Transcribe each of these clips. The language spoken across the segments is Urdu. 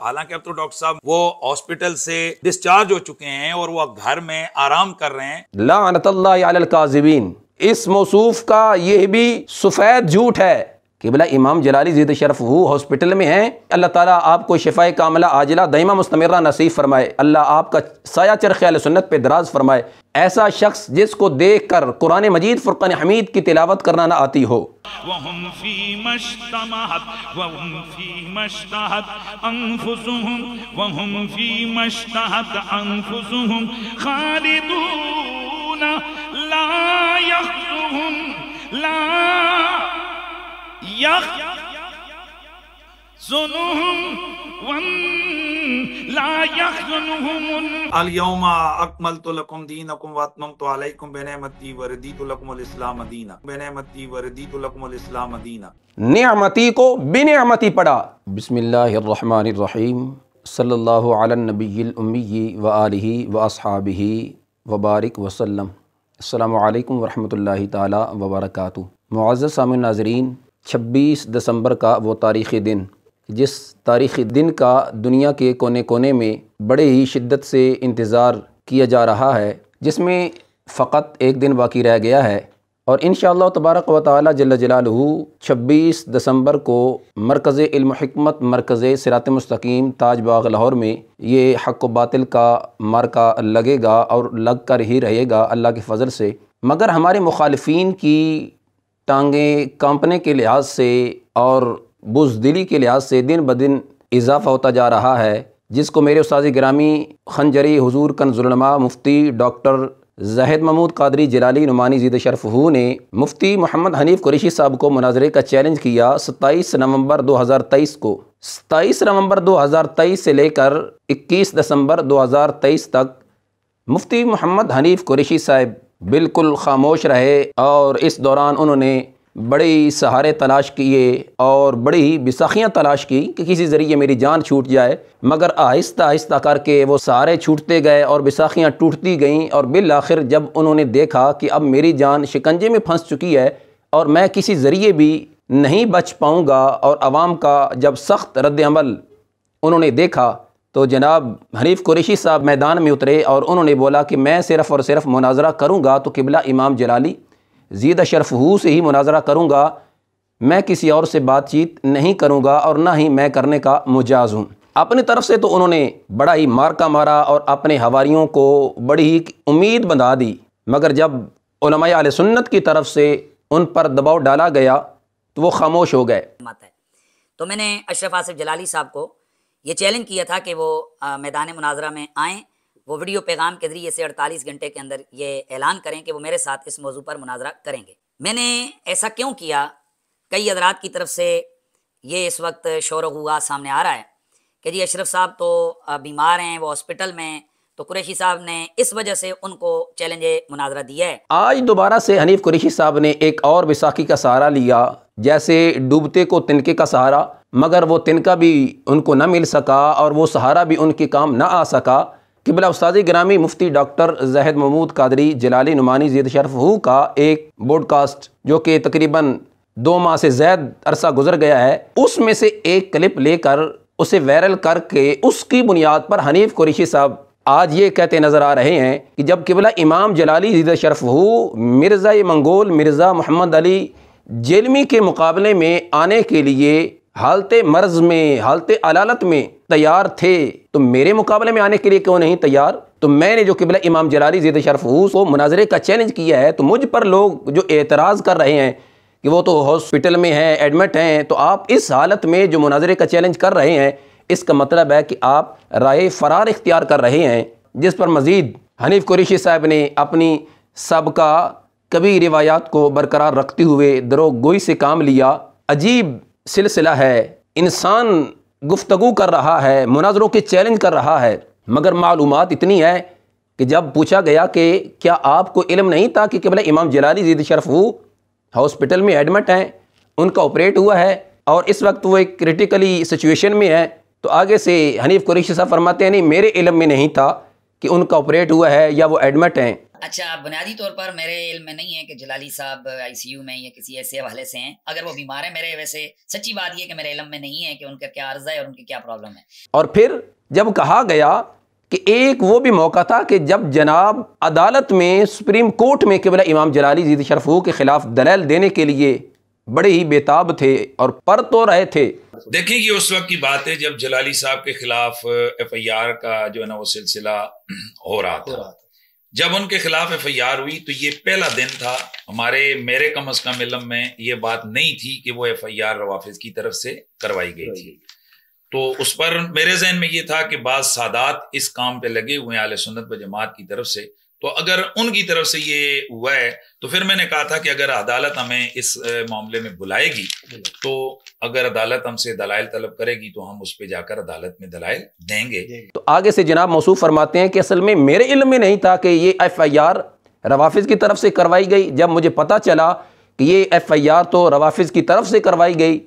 حالانکہ اب تو ڈاکٹر صاحب وہ ہاسپٹل سے ڈسچارج ہو چکے ہیں اور وہ گھر میں آرام کر رہے ہیں۔ لعنت اللہ علی الکاذبین، اس موصوف کا یہ بھی سفید جھوٹ ہے کہ بلا امام جلالی زید شرف ہاسپٹل میں ہیں۔ اللہ تعالیٰ آپ کو شفائے کاملہ عاجلہ دائمہ مستمرہ نصیب فرمائے، اللہ آپ کا سایہ چرخ اہل سنت پہ دراز فرمائے۔ ایسا شخص جس کو دیکھ کر قرآن مجید فرقان حمید کی تلاوت کرنا نہ آتی ہو۔ وَهُمْ فِيمَا اشْتَمَهَتْ وَهُمْ فِيمَا اشْتَهَتْ أَنفُسُهُمْ وَهُمْ فِيمَا اشْتَهَتْ أَنفُسُهُمْ خَالِدُونَ لَا يَخْزُنُهُمْ اليوم اکملت لکم دینکم واتممت علیکم بنعمتی وردیت لکم الاسلام دینا، بنعمتی وردیت لکم الاسلام دینا۔ نعمتی کو بنعمتی پڑھا۔ بسم اللہ الرحمن الرحیم، صلی اللہ علی النبی الامی وآلہ واصحابہ وبارک وسلم۔ السلام علیکم ورحمۃ اللہ تعالی وبرکاتہ۔ معزز سامعین ناظرین، 26 دسمبر کا وہ تاریخی دن، جس تاریخی دن کا دنیا کے کونے کونے میں بڑے ہی شدت سے انتظار کیا جا رہا ہے، جس میں فقط ایک دن باقی رہ گیا ہے، اور انشاءاللہ تبارک و تعالی جل جلالہ 26 دسمبر کو مرکز علم و حکمت، مرکز صراط مستقیم، تاج باغ لاہور میں یہ حق و باطل کا مارکا لگے گا اور لگ کر ہی رہے گا اللہ کے فضل سے۔ مگر ہمارے مخالفین کی ٹانگیں کانپنے کے لحاظ سے اور بزدلی کے لحاظ سے دن بدن اضافہ ہوتا جا رہا ہے، جس کو میرے استاذ گرامی خنجری حضور کنز العلماء مفتی ڈاکٹر زاہد محمود قادری جلالی نعمانی زید شرف نے مفتی محمد حنیف قریشی صاحب کو مناظرے کا چیلنج کیا 27 نومبر 2023 کو۔ 27 نومبر 2023 سے لے کر 21 دسمبر 2023 تک مفتی محمد حنیف قریشی صاحب بالکل خاموش رہے، اور اس دوران انہوں نے بڑی سہارے تلاش کیے اور بڑی ہی بساخیاں تلاش کی کہ کسی ذریعے میری جان چھوٹ جائے، مگر آہستہ آہستہ کر کے وہ سہارے چھوٹتے گئے اور بساخیاں ٹوٹتی گئیں، اور بالآخر جب انہوں نے دیکھا کہ اب میری جان شکنجے میں پھنس چکی ہے اور میں کسی ذریعے بھی نہیں بچ پاؤں گا، اور عوام کا جب سخت رد عمل انہوں نے دیکھا تو جناب حنیف قریشی صاحب میدان میں اترے اور انہوں نے بولا کہ میں صرف اور صرف مناظرہ کروں گا تو قبلہ امام جلالی زید شرف سے ہی مناظرہ کروں گا، میں کسی اور سے بات چیت نہیں کروں گا اور نہ ہی میں کرنے کا مجاز ہوں۔ اپنی طرف سے تو انہوں نے بڑا ہی مارکا مارا اور اپنے حواریوں کو بڑی ہی امید بندھا دی، مگر جب علماء اہل سنت کی طرف سے ان پر دباؤ ڈالا گیا تو وہ خاموش ہو گئے۔ تو میں نے اشرف آصف جلالی صاحب کو یہ چیلنج کیا تھا کہ وہ میدان مناظرہ میں آئیں، وہ ویڈیو پیغام کے ذریعے سے 48 گھنٹے کے اندر یہ اعلان کریں کہ وہ میرے ساتھ اس موضوع پر مناظرہ کریں گے۔ میں نے ایسا کیوں کیا؟ کئی حضرات کی طرف سے یہ اس وقت شور و غوغا سامنے آ رہا ہے کہ جی اشرف صاحب تو بیمار ہیں، وہ ہاسپٹل میں ہیں، تو قریشی صاحب نے اس وجہ سے ان کو چیلنج مناظرہ دیا ہے۔ آج دوبارہ سے حنیف قریشی صاحب نے ایک اور بیساکھی کا سہارا لیا، جیسے ڈوبتے کو تنکے کا سہارا، مگر وہ تنکا بھی ان کو نہ مل سکا اور وہ سہارا بھی ان کے کام نہ آ سکا۔ قبلہ استاذ گرامی مفتی ڈاکٹر زاہد محمود قادری جلالی نعمانی زید شرف کا ایک بوڈ کاسٹ جو کہ تقریباً 2 ماہ سے زائد عرصہ گزر گیا ہے، اس میں سے ایک کلپ لے کر اسے وائرل کر کے اس کی بنیاد پر حنیف قریشی صاحب آج یہ کہتے نظر آ رہے ہیں کہ جب قبلہ امام جلالی زید شرف مرزا منگول مرزا محمد علی جیلمی کے مقابلے میں آنے کے لیے حالت مرض میں، حالت علالت میں تیار تھے، تو میرے مقابلے میں آنے کے لیے کیوں نہیں تیار؟ تو میں نے جو قبلہ امام جلالی زید شرف کو مناظرے کا چیلنج کیا ہے، تو مجھ پر لوگ جو اعتراض کر رہے ہیں کہ وہ تو ہاسپٹل میں ہیں، ایڈمٹ ہیں، تو آپ اس حالت میں جو مناظرے کا چیلنج کر رہے ہیں، اس کا مطلب ہے کہ آپ راہ فرار اختیار کر رہے ہیں، جس پر مزید حنیف قریشی صاحب نے اپنی سابقہ کبھی روایات کو برقرار رکھتے ہوئے دروغ گوئی سے کام لیا۔ عجیب سلسلہ ہے، انسان گفتگو کر رہا ہے، مناظروں کے چیلنج کر رہا ہے، مگر معلومات اتنی ہے کہ جب پوچھا گیا کہ کیا آپ کو علم نہیں تھا کہ قبلہ امام جلالی زید شرف ہاسپٹل میں ایڈمٹ ہیں، ان کا آپریٹ ہوا ہے اور اس وقت وہ ایک کریٹیکلی سچویشن میں ہے، تو آگے سے حنیف قریشی صاحب فرماتے ہیں نہیں میرے علم میں نہیں تھا کہ ان کا آپریٹ ہوا ہے یا وہ ایڈمٹ ہیں۔ اچھا، بنیادی طور پر میرے علم میں نہیں ہے کہ جلالی صاحب آئی سی یو میں یا کسی ایسے حوالے سے ہیں. اگر وہ بیمار ہیں، میرے ویسے سچی بات یہ کہ میرے علم میں نہیں ہے کہ ان کا کیا عرضہ ہے اور ان کی کیا پرابلم ہے. اور پھر جب کہا گیا کہ ایک وہ بھی موقع تھا کہ جب جناب عدالت میں سپریم کورٹ میں قبلہ امام جلالی زید شرف کے خلاف دلیل دینے کے لیے بڑے ہی بےتاب تھے اور پر تو رہے تھے. دیکھیں کہ اس وقت کی بات ہے جب جلالی صاحب کے خلاف ایف آئی آر کا جو ہے نا وہ سلسلہ ہو رہا تھا. جب ان کے خلاف ایف آئی آر ہوئی تو یہ پہلا دن تھا. میرے کم از کم علم میں یہ بات نہیں تھی کہ وہ ایف آئی آر روافظ کی طرف سے کروائی گئی تھی. تو اس پر میرے ذہن میں یہ تھا کہ بعض سادات اس کام پہ لگے ہوئے ہیں اہل سنت و جماعت کی طرف سے. تو اگر ان کی طرف سے یہ ہوا ہے تو پھر میں نے کہا تھا کہ اگر عدالت ہمیں اس معاملے میں بلائے گی تو اگر عدالت ہم سے دلائل طلب کرے گی تو ہم اس پہ جا کر عدالت میں دلائل دیں گے. تو آگے سے جناب موصوف فرماتے ہیں کہ اصل میں میرے علم میں نہیں تھا کہ یہ ایف آئی آر روافظ کی طرف سے کروائی گئی. جب مجھے پتا چلا کہ یہ ایف آئی آر تو روافظ کی طرف سے کروائی گئی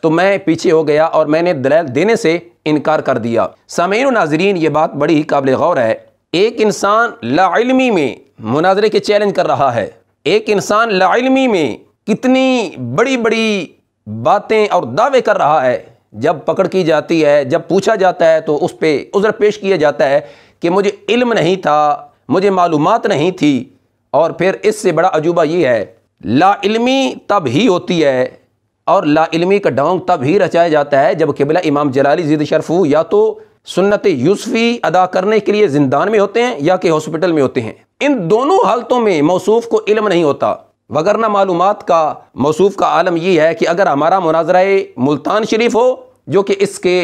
تو میں پیچھے ہو گیا اور میں نے دلائل دینے سے انکار کر دیا. سامعین و ناظرین، یہ بات بڑی ہی قابل غور ہے. ایک انسان لا علمی میں مناظرے کے چیلنج کر رہا ہے. ایک انسان لا علمی میں کتنی بڑی بڑی باتیں اور دعوے کر رہا ہے. جب پکڑ کی جاتی ہے، جب پوچھا جاتا ہے تو اس پہ عذر پیش کیا جاتا ہے کہ مجھے علم نہیں تھا، مجھے معلومات نہیں تھی. اور پھر اس سے بڑا عجوبہ یہ ہے، لا علمی تب ہی ہوتی ہے اور لا علمی کا ڈھونگ تب ہی رچایا جاتا ہے جب قبلہ امام جلالی زید شرف یا تو سنت یوسفی ادا کرنے کے لیے زندان میں ہوتے ہیں یا کہ ہاسپٹل میں ہوتے ہیں. ان دونوں حالتوں میں موصوف کو علم نہیں ہوتا. وگرنہ معلومات کا موصوف کا عالم یہ ہے کہ اگر ہمارا مناظرہ ملتان شریف ہو جو کہ اس کے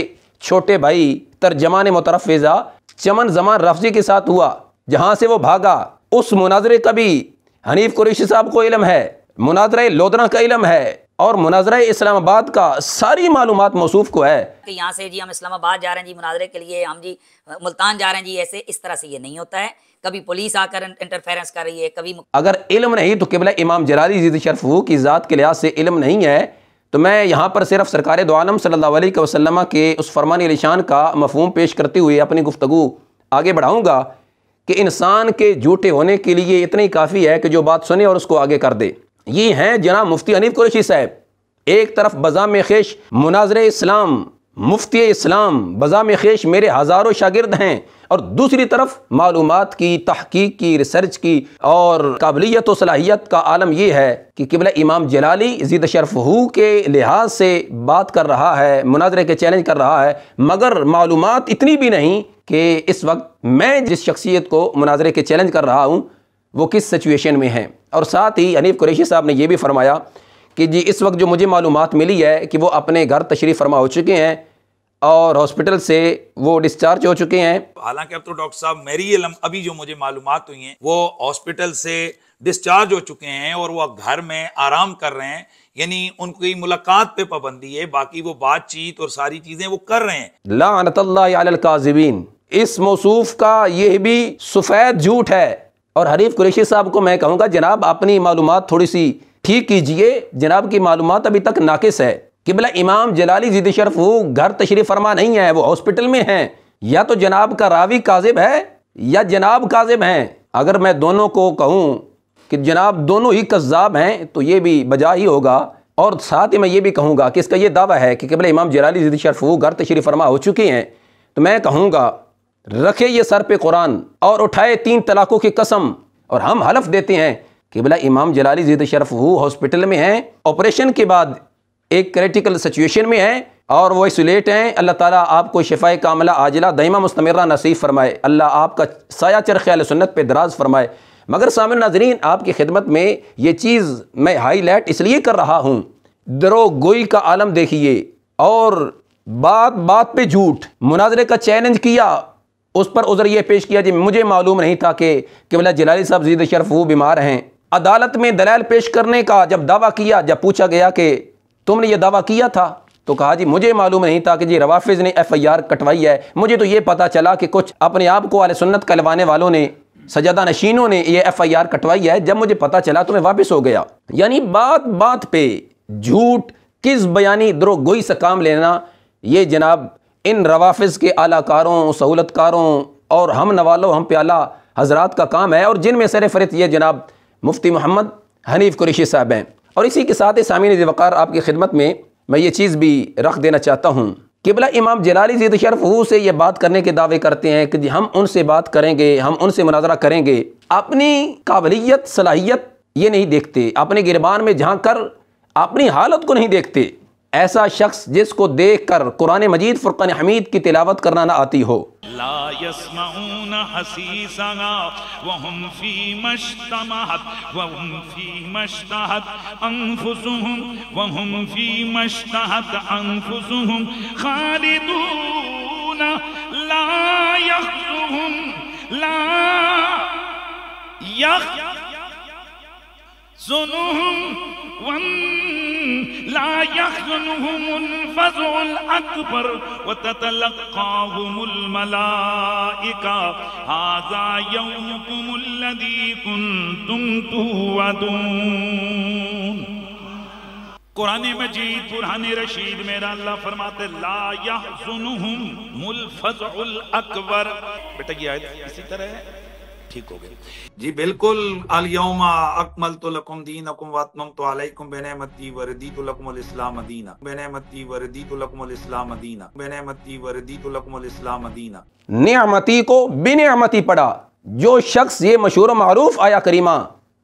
چھوٹے بھائی ترجمان مترفزہ چمن زمان رفضی کے ساتھ ہوا، جہاں سے وہ بھاگا، اس مناظرے کا بھی حنیف قریشی صاحب کو علم ہے، مناظرہ لودھنا کا علم ہے اور مناظرہ اسلام آباد کا ساری معلومات موصوف کو ہے. کہ یہاں سے جی ہم اسلام آباد جا رہے ہیں جی مناظرے کے لیے، ہم جی ملتان جا رہے ہیں جی، ایسے اس طرح سے یہ نہیں ہوتا ہے. کبھی پولیس آ کر انٹرفیرنس کر رہی ہے، کبھی اگر علم نہیں تو قبلہ امام جلالی زید شرف کی ذات کے لحاظ سے علم نہیں ہے تو میں یہاں پر صرف سرکار دو عالم صلی اللہ علیہ وسلم کے اس فرمان علی شان کا مفہوم پیش کرتے ہوئے اپنی گفتگو آگے بڑھاؤں گا کہ انسان کے جھوٹے ہونے کے لیے اتنی کافی ہے کہ جو بات سنے اور اس کو آگے کر دے. یہ ہیں جناب مفتی حنیف قریشی صاحب. ایک طرف بزام خیش مناظر اسلام، مفتی اسلام بزام خیش میرے ہزاروں شاگرد ہیں، اور دوسری طرف معلومات کی، تحقیق کی، ریسرچ کی اور قابلیت و صلاحیت کا عالم یہ ہے کہ قبلہ امام جلالی زید شرف کے لحاظ سے بات کر رہا ہے، مناظرے کے چیلنج کر رہا ہے، مگر معلومات اتنی بھی نہیں کہ اس وقت میں جس شخصیت کو مناظرے کے چیلنج کر رہا ہوں وہ کس سچویشن میں ہے. اور ساتھ ہی حنیف قریشی صاحب نے یہ بھی فرمایا کہ جی اس وقت جو مجھے معلومات ملی ہے کہ وہ اپنے گھر تشریف فرما ہو چکے ہیں اور ہاسپٹل سے وہ ڈسچارج ہو چکے ہیں. حالانکہ اب تو ڈاکٹر صاحب میری علم ابھی جو مجھے معلومات ہوئی ہیں وہ ہاسپٹل سے ڈسچارج ہو چکے ہیں اور وہ گھر میں آرام کر رہے ہیں. یعنی ان کی ملاقات پہ پابندی ہے، باقی وہ بات چیت اور ساری چیزیں وہ کر رہے ہیں. لعنت اللہ علی الکاذبین. اس موصوف کا یہ بھی سفید جھوٹ ہے. اور حنیف قریشی صاحب کو میں کہوں گا جناب اپنی معلومات تھوڑی سی ٹھیک کیجئے، جناب کی معلومات ابھی تک ناقص ہے. قبلہ امام جلالی زید شرف گھر تشریف فرما نہیں ہے، وہ ہاسپٹل میں ہیں. یا تو جناب کا راوی کاذب ہے یا جناب کاذب ہیں. اگر میں دونوں کو کہوں کہ جناب دونوں ہی کذاب ہیں تو یہ بھی بجا ہی ہوگا. اور ساتھ ہی میں یہ بھی کہوں گا کہ اس کا یہ دعویٰ ہے کہ قبلہ امام جلالی زید شرف گھر تشریف فرما ہو چکی ہیں، تو میں کہوں گا رکھے یہ سر پہ قرآن اور اٹھائے 3 طلاقوں کی قسم، اور ہم حلف دیتے ہیں قبلہ امام جلالی زید شرف ہاسپٹل میں ہیں، آپریشن کے بعد ایک کریٹیکل سچویشن میں ہیں اور وہ ایسولیٹ ہیں. اللہ تعالیٰ آپ کو شفائے کاملہ عاجلہ دائمہ مستمرہ نصیب فرمائے. اللہ آپ کا سایہ چرخ اہل سنت پہ دراز فرمائے. مگر سامعین ناظرین، آپ کی خدمت میں یہ چیز میں ہائی لائٹ اس لیے کر رہا ہوں، درو گوئی کا عالم دیکھیے اور بات بات پہ جھوٹ. مناظرے کا چیلنج کیا، اس پر عذر یہ پیش کیا جی مجھے معلوم نہیں تھا کہ قبلہ جلالی صاحب زید شرف بیمار ہیں. عدالت میں دلائل پیش کرنے کا جب دعویٰ کیا، جب پوچھا گیا کہ تم نے یہ دعویٰ کیا تھا تو کہا جی مجھے معلوم نہیں تھا کہ جی روافظ نے ایف آئی آر کٹوائی ہے. مجھے تو یہ پتا چلا کہ کچھ اپنے آپ کو اہل سنت کہلوانے والوں نے، سجادہ نشینوں نے یہ ایف آئی آر کٹوائی ہے. جب مجھے پتا چلا تو میں واپس ہو گیا. یعنی بات بات پہ جھوٹ، کس بیانی، درو گوئی سے کام لینا، یہ جناب ان روافظ کے اعلی کاروں، سہولت کاروں اور ہم نوالوں ہم پیالہ حضرات کا کام ہے، اور جن میں سر فہرست یہ جناب مفتی محمد حنیف قریشی صاحب ہیں۔ اور اسی کے ساتھ سامعین ذی وقار آپ کی خدمت میں یہ چیز بھی رکھ دینا چاہتا ہوں، قبلہ امام جلالی زید شرف سے یہ بات کرنے کے دعوے کرتے ہیں کہ ہم ان سے بات کریں گے، ہم ان سے مناظرہ کریں گے، اپنی قابلیت صلاحیت یہ نہیں دیکھتے، اپنے گربان میں جھانک کر اپنی حالت کو نہیں دیکھتے۔ ایسا شخص جس کو دیکھ کر قرآن مجید فرقان حمید کی تلاوت کرنا نہ آتی ہو، لا يسمعون حسيسها وهم فيما اشتهت وهم فيما اشتهت أنفسهم وهم فيما اشتهت أنفسهم خالدون لا يخزهم لا يحزنهم الفزع الأكبر وتتلقاهم الملائكة هذا يومكم الذي كنتم توعدون۔ قرآن مجید برہان رشید میرا اللہ فرماتے لا يحزنهم الفزع الأكبر۔ بیٹا یہ آیت اسی طرح ہے، ٹھیک ہو گئے جی بالکل۔ الیوم اکملت لکم دینکم واتممت علیکم بنعمتی وردیت لکم الاسلام دینا بنعمتی وردیت لکم الاسلام دینا بنعمتی وردیت لکم الاسلام دینا۔ نعمتی کو بنعمتی پڑھا۔ جو شخص یہ مشہور و معروف آیا کریمہ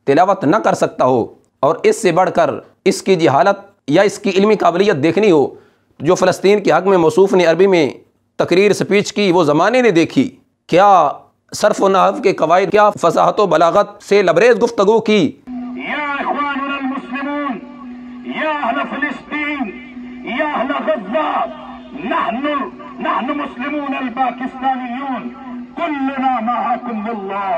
تلاوت نہ کر سکتا ہو اور اس سے بڑھ کر اس کی جہالت یا اس کی علمی قابلیت دیکھنی ہو، جو فلسطین کے حق میں موصوف نے عربی میں تقریر سپیچ کی، وہ زمانے نے دیکھی، کیا صرف و نحو کے قواعد، کیا فصاحت و بلاغت سے لبریز گفتگو کی۔ یا اخواننا المسلمون، یا اہل فلسطین، یا اہل غزہ، نحن مسلمون الپاکستانیون کلنا معاکم اللہ۔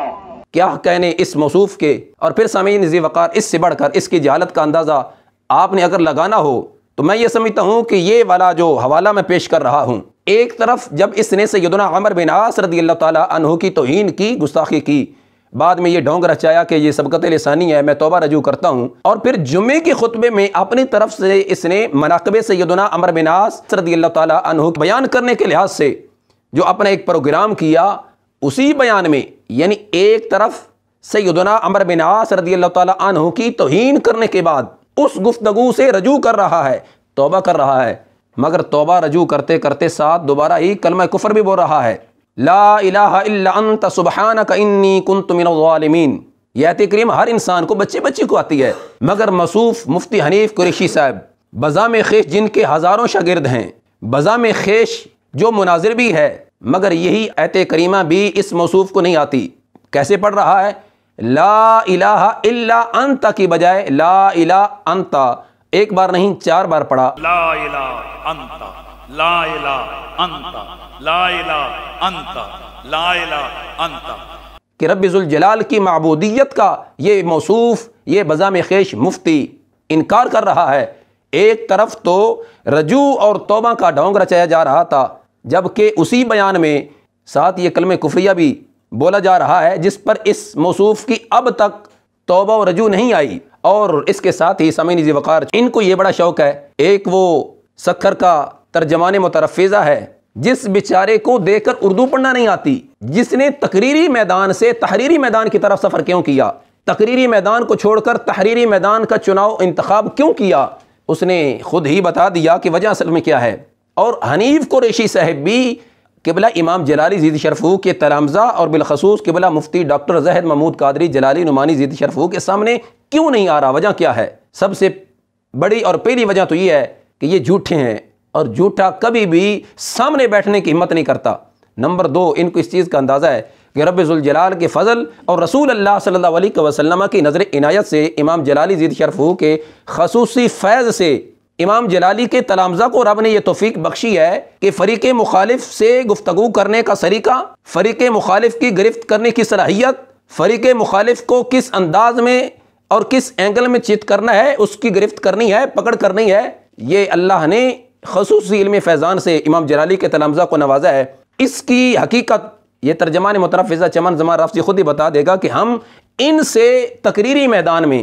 کیا کہنے اس موصوف کے۔ اور پھر سامعین ذی وقار اس سے بڑھ کر اس کی جہالت کا اندازہ آپ نے اگر لگانا ہو تو میں یہ سمجھتا ہوں کہ یہ والا جو حوالہ میں پیش کر رہا ہوں، ایک طرف جب اس نے سیدنا عمر بن عاص رضی اللہ تعالیٰ عنہ کی توہین کی، گستاخی کی، بعد میں یہ ڈھونگ رچایا کہ یہ سبقت لسانی ہے، میں توبہ رجوع کرتا ہوں، اور پھر جمعے کے خطبے میں اپنی طرف سے اس نے مناقب سیدنا عمر بن عاص رضی اللہ تعالیٰ عنہ بیان کرنے کے لحاظ سے جو اپنا ایک پروگرام کیا، اسی بیان میں یعنی ایک طرف سیدنا عمر بن عاص رضی اللہ تعالیٰ عنہ کی توہین کرنے کے بعد اس گفتگو سے رجوع کر رہا ہے، توبہ کر رہا ہے، مگر توبہ رجوع کرتے کرتے ساتھ دوبارہ ہی کلمہ کفر بھی بول رہا ہے، لا الہ الا انت سبحانک انی کنت من الظالمین۔ یہ آیت کریم ہر انسان کو، بچے کو آتی ہے، مگر موصوف مفتی حنیف قریشی صاحب بزام خیش جن کے ہزاروں شاگرد ہیں، بزام خیش جو مناظر بھی ہے، مگر یہی آیت کریمہ بھی اس موصوف کو نہیں آتی۔ کیسے پڑھ رہا ہے؟ لا الہ الا انت کی بجائے لا الہ انت، ایک بار نہیں 4 بار پڑھا۔ لا الہ انت، لا الہ انت، لا الہ انت، لا الہ انت۔ کہ رب ذوالجلال کی معبودیت کا یہ موصوف، یہ بزام خیش مفتی انکار کر رہا ہے۔ ایک طرف تو رجوع اور توبہ کا ڈھونگ رچایا جا رہا تھا، جبکہ اسی بیان میں ساتھ یہ کلمہ کفریہ بھی بولا جا رہا ہے جس پر اس موصوف کی اب تک توبہ و رجوع نہیں آئی۔ اور اس کے ساتھ ہی سامعین ذی وقار ان کو یہ بڑا شوق ہے، ایک وہ سکھر کا ترجمان مترفزہ ہے جس بیچارے کو دیکھ کر اردو پڑھنا نہیں آتی، جس نے تقریری میدان سے تحریری میدان کی طرف سفر کیوں کیا، تقریری میدان کو چھوڑ کر تحریری میدان کا چناؤ انتخاب کیوں کیا، اس نے خود ہی بتا دیا کہ وجہ اصل میں کیا ہے۔ اور حنیف قریشی صاحب بھی قبلہ امام جلالی زید شرفو کے تلامذہ اور بالخصوص قبلہ مفتی ڈاکٹر زاہد محمود قادری جلالی نعمانی زید شرفو کے سامنے کیوں نہیں آ رہا؟ وجہ کیا ہے؟ سب سے بڑی اور پہلی وجہ تو یہ ہے کہ یہ جھوٹے ہیں، اور جھوٹا کبھی بھی سامنے بیٹھنے کی ہمت نہیں کرتا۔ نمبر 2، ان کو اس چیز کا اندازہ ہے کہ رب ذوالجلال کے فضل اور رسول اللہ صلی اللہ علیہ وسلم کی نظر عنایت سے امام جلالی زید شرفو کے خصوصی فیض سے امام جلالی کے تلامذہ کو رب نے یہ توفیق بخشی ہے کہ فریق مخالف سے گفتگو کرنے کا سلیقہ، فریق مخالف کی گرفت کرنے کی صلاحیت، فریق مخالف کو کس انداز میں اور کس اینگل میں چت کرنا ہے، اس کی گرفت کرنی ہے، پکڑ کرنی ہے، یہ اللہ نے خصوصی علم فیضان سے امام جلالی کے تلامذہ کو نوازا ہے۔ اس کی حقیقت یہ ترجمان مترفزہ چمن زمان رافضی خود ہی بتا دے گا کہ ہم ان سے تقریری میدان میں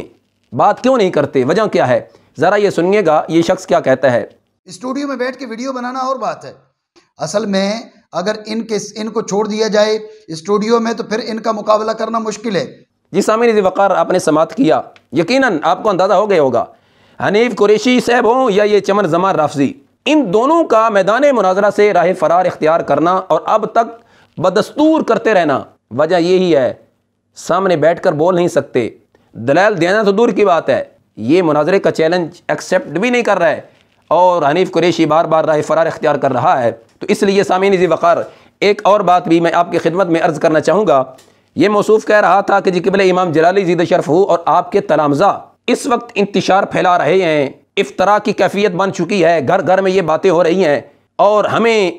بات کیوں نہیں کرتے، وجہ کیا ہے؟ ذرا یہ سنیے گا یہ شخص کیا کہتا ہے۔ اسٹوڈیو میں بیٹھ کے ویڈیو بنانا اور بات ہے، اصل میں اگر ان کو چھوڑ دیا جائے اسٹوڈیو میں تو پھر ان کا مقابلہ کرنا مشکل ہے۔ جی سامعین ذی وقار، آپ نے سماعت کیا، یقیناً آپ کو اندازہ ہو گیا ہوگا حنیف قریشی صاحب ہوں یا یہ چمن زمان رافضی، ان دونوں کا میدان مناظرہ سے راہ فرار اختیار کرنا اور اب تک بدستور کرتے رہنا وجہ یہی ہے، سامنے بیٹھ کر بول نہیں سکتے، دلائل دینا تو دور کی بات ہے، یہ مناظرے کا چیلنج ایکسیپٹ بھی نہیں کر رہا ہے، اور حنیف قریشی بار بار راہ فرار اختیار کر رہا ہے۔ تو اس لیے سامعین ذی وقار ایک اور بات بھی میں آپ کی خدمت میں عرض کرنا چاہوں گا۔ یہ موصوف کہہ رہا تھا کہ جی قبلہ امام جلالی زیدہ شرف ہو اور آپ کے تلامذہ اس وقت انتشار پھیلا رہے ہیں، افطرا کی کیفیت بن چکی ہے، گھر گھر میں یہ باتیں ہو رہی ہیں، اور ہمیں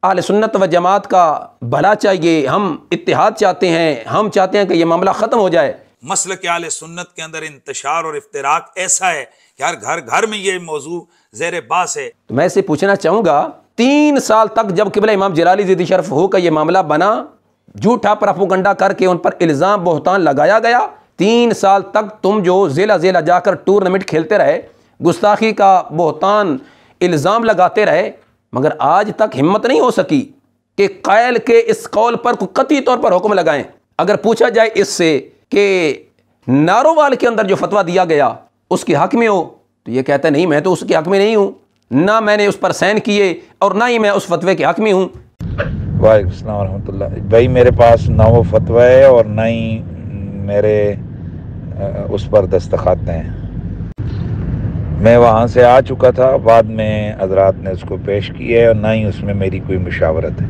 اہل سنت و جماعت کا بھلا چاہیے، ہم اتحاد چاہتے ہیں، ہم چاہتے ہیں کہ یہ معاملہ ختم ہو جائے۔ مسلک اہل سنت کے اندر انتشار اور افتراق ایسا ہے کہ ہر گھر گھر میں یہ موضوع زیر باس ہے۔ تو میں اسے پوچھنا چاہوں گا، 3 سال تک جب قبلہ امام جلالی زیدہ شرف ہو کا یہ معاملہ بنا، جھوٹا پراپوگنڈا کر کے ان پر الزام بہتان لگایا گیا، 3 سال تک تم جو ضلع ضلع جا کر ٹورنامنٹ کھیلتے رہے، گستاخی کا بہتان الزام لگاتے رہے، مگر آج تک ہمت نہیں ہو سکی کہ قائل کے اس قول پر کوئی قطعی طور پر حکم لگائیں۔ اگر پوچھا جائے اس سے کہ نارووال کے اندر جو فتویٰ دیا گیا اس کے حق میں ہو، تو یہ کہتا ہے نہیں میں تو اس کے حق میں نہیں ہوں، نہ میں نے اس پر سائن کیے اور نہ ہی میں اس فتوے کے حق میں ہوں۔ وعلیکم السلام ورحمۃ اللہ۔ بھائی میرے پاس نہ وہ فتویٰ ہے اور نہ ہی میرے اس پر دستخط ہیں، میں وہاں سے آ چکا تھا، بعد میں حضرات نے اس کو پیش کی ہے اور نہ ہی اس میں میری کوئی مشاورت ہے۔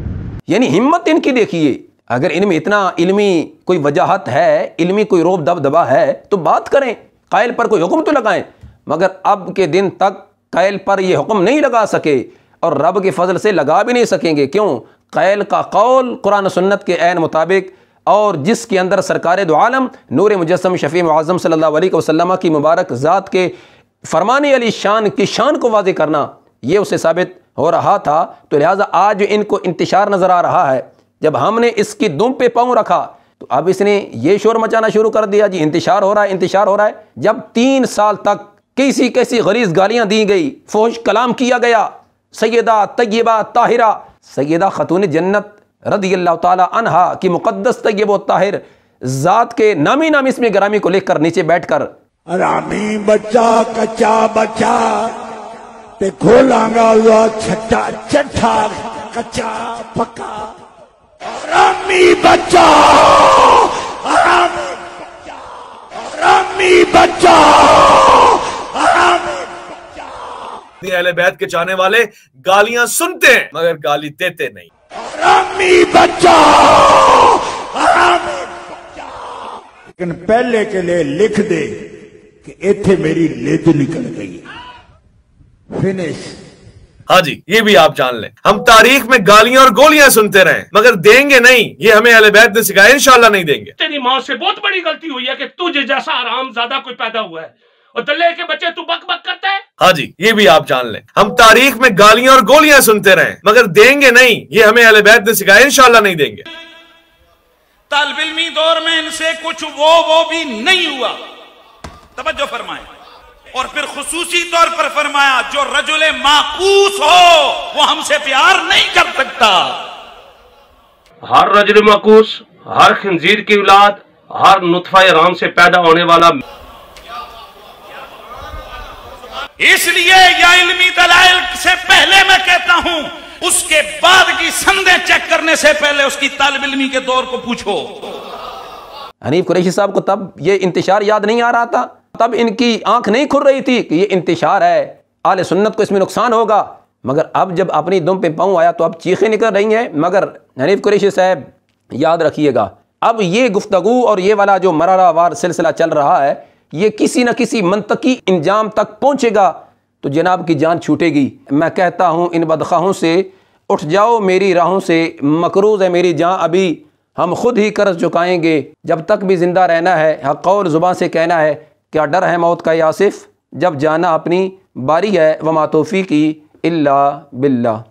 یعنی ہمت ان کی دیکھیے، اگر ان میں اتنا علمی کوئی وجاہت ہے، علمی کوئی روب دبدبا ہے تو بات کریں، قائل پر کوئی حکم تو لگائیں، مگر اب کے دن تک قائل پر یہ حکم نہیں لگا سکے اور رب کے فضل سے لگا بھی نہیں سکیں گے۔ کیوں؟ قائل کا قول قرآن و سنت کے عین مطابق، اور جس کے اندر سرکار دو عالم نور مجسم شفیع معظم صلی اللہ علیہ وسلم کی مبارک ذات کے فرمان علی شان کی شان کو واضح کرنا، یہ اسے ثابت ہو رہا تھا۔ تو لہٰذا آج ان کو انتشار نظر آ رہا ہے، جب ہم نے اس کی دم پہ پاؤں رکھا تو اب اس نے یہ شور مچانا شروع کر دیا، جی انتشار ہو رہا ہے، انتشار ہو رہا ہے۔ جب 3 سال تک کیسی غلیظ گالیاں دی گئی، فحش کلام کیا گیا، سیدہ طیبہ طاہرہ سیدہ خاتون جنت رضی اللہ تعالی عنہا کی مقدس طیب و طاہر ذات کے نامی نام اسم گرامی کو لکھ کر نیچے بیٹھ کر رامی بچہ کچا بچہ تے کھولاں گا ہوا چھٹا چٹھا کچا پکا، رامی بچہ رامی بچہ اہل بیت کے چاہنے والے گالیاں سنتے ہیں مگر گالی دیتے نہیں۔ رامی بچہ لیکن پہلے کے لئے لکھ دے کہ ایتھے میری لد نکل گئی، فنش۔ ہاں جی یہ بھی آپ جان لیں، ہم تاریخ میں گالیاں اور گولیاں سنتے رہیں مگر دیں گے نہیں، یہ ہمیں اہل بیت نے سکھایا، انشاءاللہ نہیں دیں گے۔ تیری ماں سے بہت بڑی غلطی ہوئی ہے کہ تجھے جیسا حرام زیادہ کوئی پیدا ہوا ہے اور دلے کے بچے تو بک بک کرتا ہے۔ ہاں جی یہ بھی آپ جان لیں، ہم تاریخ میں گالیاں اور گولیاں سنتے رہیں مگر دیں گے نہیں، یہ ہمیں اہل بیت نے سکھایا، انشاءاللہ نہیں دیں گے۔ طالب علمی دور میں ان سے کچھ وہ بھی نہیں ہوا، توجہ فرمائیں، اور پھر خصوصی طور پر فرمایا جو رجل معکوس ہو وہ ہم سے پیار نہیں کر سکتا۔ ہر رجل معکوس، ہر خنزیر کی اولاد، ہر نطفہ رام سے پیدا ہونے والا، اس لیے یا علمی دلائل سے پہلے میں کہتا ہوں، اس کے بعد کی سندیں چیک کرنے سے پہلے اس کی طالب علمی کے دور کو پوچھو۔ حنیف قریشی صاحب کو تب یہ انتشار یاد نہیں آ رہا تھا، تب ان کی آنکھ نہیں کھل رہی تھی کہ یہ انتشار ہے، اہل سنت کو اس میں نقصان ہوگا، مگر اب جب اپنی دم پہ پاؤں آیا تو اب چیخیں نکل رہی ہیں۔ مگر حنیف قریشی صاحب یاد رکھیے گا، اب یہ گفتگو اور یہ والا جو مرحلہ وار سلسلہ چل رہا ہے یہ کسی نہ کسی منطقی انجام تک پہنچے گا تو جناب کی جان چھوٹے گی۔ میں کہتا ہوں ان بدخواہوں سے اٹھ جاؤ میری راہوں سے، مقروض ہے میری جان ابھی، ہم خود ہی قرض چکائیں گے، جب تک بھی زندہ رہنا ہے حق قول زبان سے کہنا ہے، کیا ڈر ہے موت کا آصف، جب جانا اپنی باری ہے، وما توفیقی الا باللہ۔